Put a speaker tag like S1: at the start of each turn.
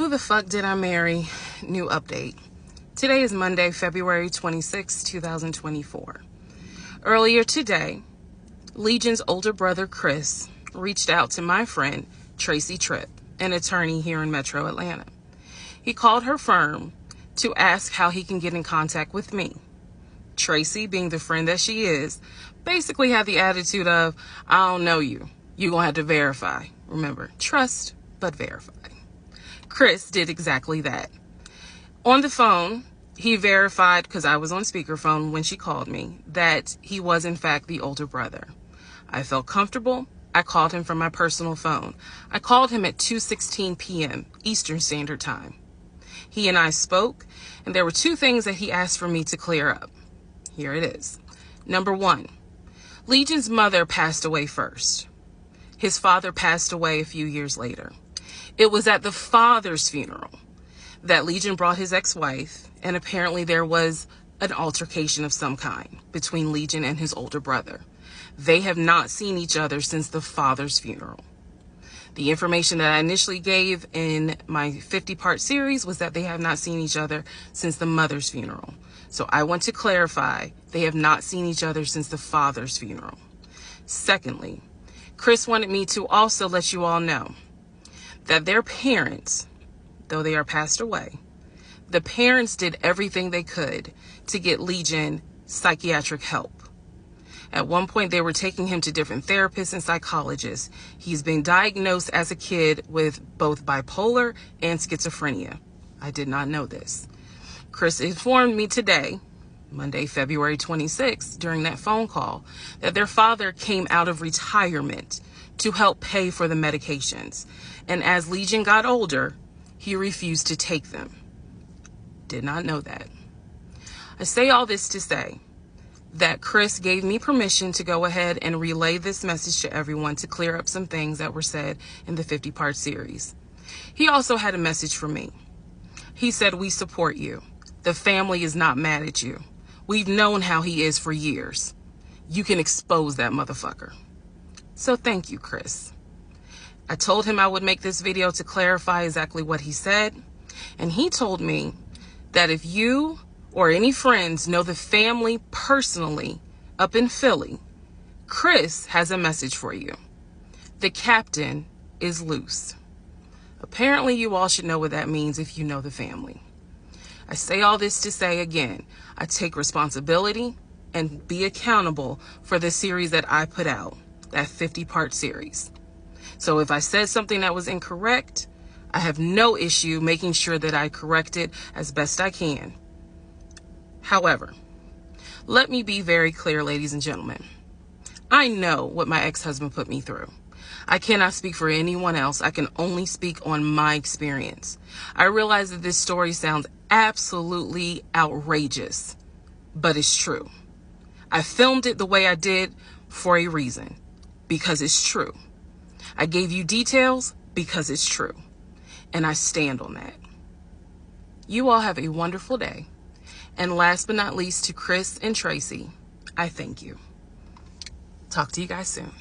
S1: Who the fuck did I marry? New update. Today is Monday, February 26, 2024. Earlier today, Legion's older brother, Chris, reached out to my friend, Tracy Tripp, an attorney here in Metro Atlanta. He called her firm to ask how he can get in contact with me. Tracy, being the friend that she is, basically had the attitude of, I don't know you. You're going to have to verify. Remember, trust, but verify. Chris did exactly that. On the phone, he verified, because I was on speakerphone when she called me, that he was in fact the older brother. I felt comfortable. I called him from my personal phone. I called him at 2:16 p.m. Eastern Standard Time. He and I spoke, and there were two things that he asked for me to clear up. Here it is. Number one, Legion's mother passed away first. His father passed away a few years later. It was at the father's funeral that Legion brought his ex-wife, and apparently there was an altercation of some kind between Legion and his older brother. They have not seen each other since the father's funeral. The information that I initially gave in my 50-part series was that they have not seen each other since the mother's funeral. So I want to clarify, they have not seen each other since the father's funeral. Secondly, Chris wanted me to also let you all know that their parents, though they are passed away, the parents did everything they could to get Legion psychiatric help. At one point, they were taking him to different therapists and psychologists. He's been diagnosed as a kid with both bipolar and schizophrenia. I did not know this. Chris informed me today, Monday, February 26th, during that phone call, that their father came out of retirement to help pay for the medications. And as Legion got older, he refused to take them. Did not know that. I say all this to say that Chris gave me permission to go ahead and relay this message to everyone to clear up some things that were said in the 50-part series. He also had a message for me. He said, we support you. The family is not mad at you. We've known how he is for years. You can expose that motherfucker. So thank you, Chris. I told him I would make this video to clarify exactly what he said. And he told me that if you or any friends know the family personally up in Philly, Chris has a message for you. The captain is loose. Apparently you all should know what that means if you know the family. I say all this to say again, I take responsibility and be accountable for the series that I put out, that 50-part series. So if I said something that was incorrect, I have no issue making sure that I correct it as best I can. However, let me be very clear, ladies and gentlemen. I know what my ex-husband put me through. I cannot speak for anyone else. I can only speak on my experience. I realize that this story sounds absolutely outrageous, but it's true. I filmed it the way I did for a reason, because it's true. I gave you details because it's true, and I stand on that. You all have a wonderful day. And last but not least, to Chris and Tracy, I thank you. Talk to you guys soon.